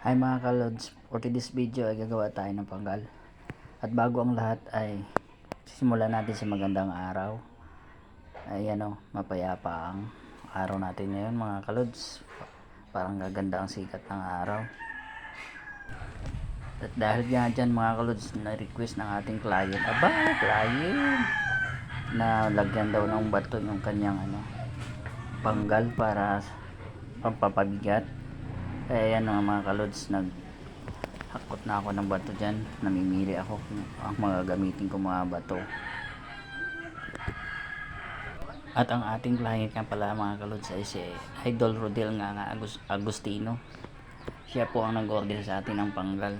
Hi mga kalods, for today's video ay gagawa tayo ng panggal. At bago ang lahat ay simulan natin sa magandang araw. Ay mapayapa ang araw natin ngayon mga kalods. Parang gaganda ang sikat ng araw. At dahil nga dyan mga kalods, na-request ng ating client, client, na lagyan daw ng bato yung kanyang panggal para pampapabigat. Kaya yan mga kalods, naghakot na ako ng bato dyan. Namimili ako ang mga gamitin ko mga bato. At ang ating client nga pala mga kalods ay si Idol Rodel nga Agustino. Siya po ang nag-order sa atin ng panggal.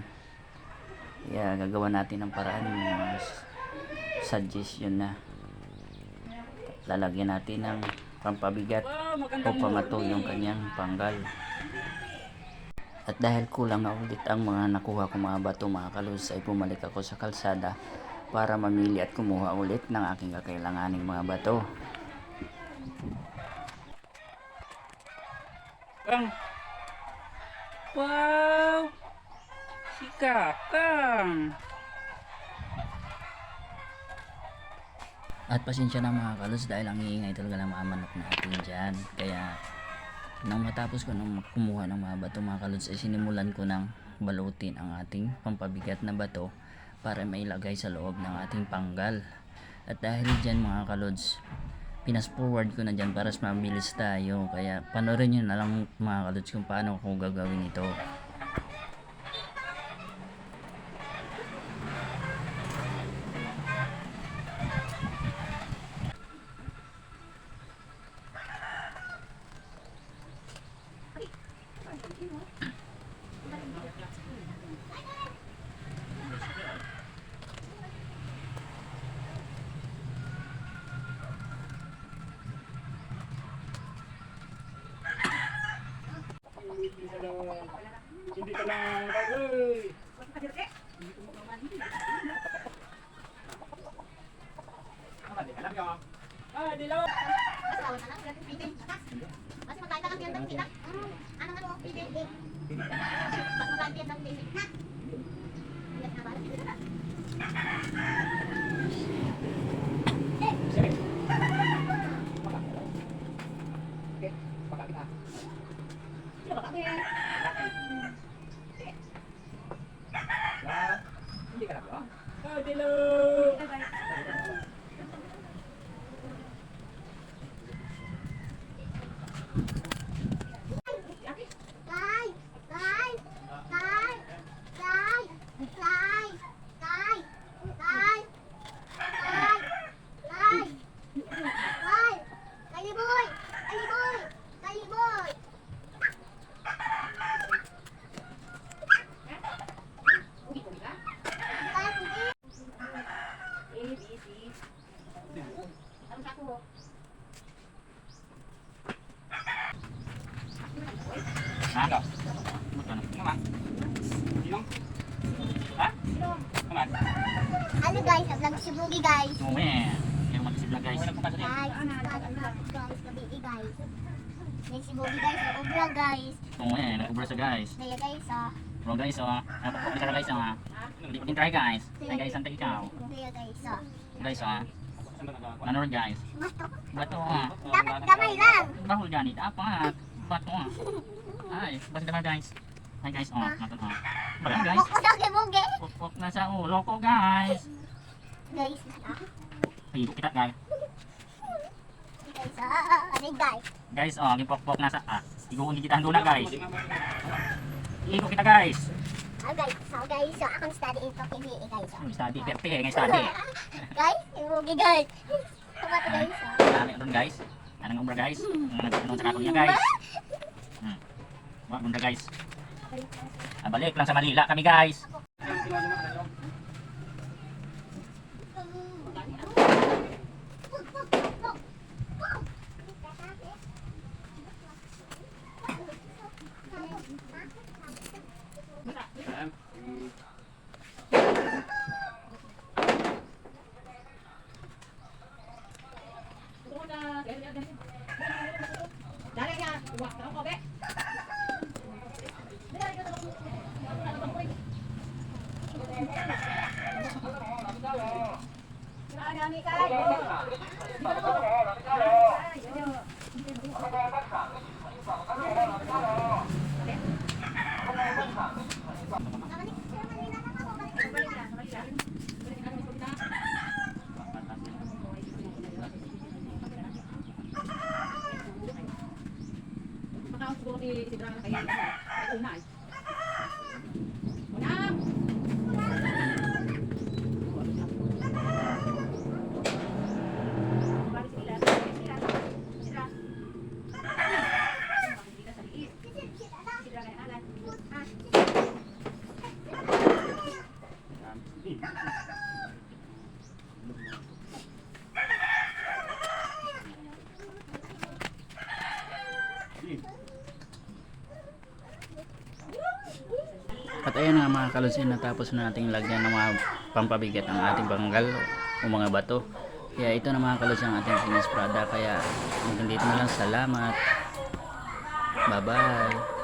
Kaya gagawa natin ng paraan, mga suggestion na lalagyan natin ng pampabigat o pamato yung kanyang panggal. At dahil kulang na ulit ang mga nakuha ko mga bato mga kalods, ay pumalik ako sa kalsada para mamili at kumuha ulit ng aking kakailanganing mga bato. Wow! Si Kakang! At pasensya na mga kalods dahil ang iingay talaga ng mga manok natin dyan. Kaya nang matapos ko nang kumuha ng mga bato mga kalods, ay sinimulan ko ng balutin ang ating pampabigat na bato para mailagay sa loob ng ating panggal. At dahil dyan mga kalods, pinas forward ko na dyan para mas mabilis tayo. Kaya panoorin nyo na lang mga kalods kung paano ko gagawin ito. Hindi ka lang kagay. Dilaw. Mas maganda lang yan ng kita. Ano pili? Mas maganda yan ng pili. Ano? Ano guys, vlog si Boogie guys. Yung mag-isibla guys. Guys, gabi guys. May si Boogie guys, obra guys. Nag-ubra sa guys. Kaya guys, Bro guys, napapok na guys, Hindi ko din try guys. Ay guys, antay ikaw. Kaya guys, Guys, ano rin guys? Bato, dapat kamay lang. Bahol dyan, dapat. Bato, Ay, basta naman guys. Ay guys, nato, Balang guys. Bukod daw kay Boogie. Pok na sa ulo ko guys. Guys, Higo kita guys. guys, ano guys? Guys, gipok-pok na sa, higo hindi kita handula guys. Higo kita guys. Guys, akong study ito kini guys. Study, perpe, ngay study. Guys, si Boogie guys. Kapat guys. Dami ron guys. Anong ubra guys? Nagpunong sa kako niya guys. Wag bunda guys. Balik lang sa Manila kami guys. Dali niya, uwak na ako, be. At ayun nga mga kalunsin, natapos na nating lagyan ng mga pampabigat ng ating banggal o mga bato. Kaya ito na mga kalunsin ang ating finished product. Kaya hanggang dito na lang, salamat. Bye bye.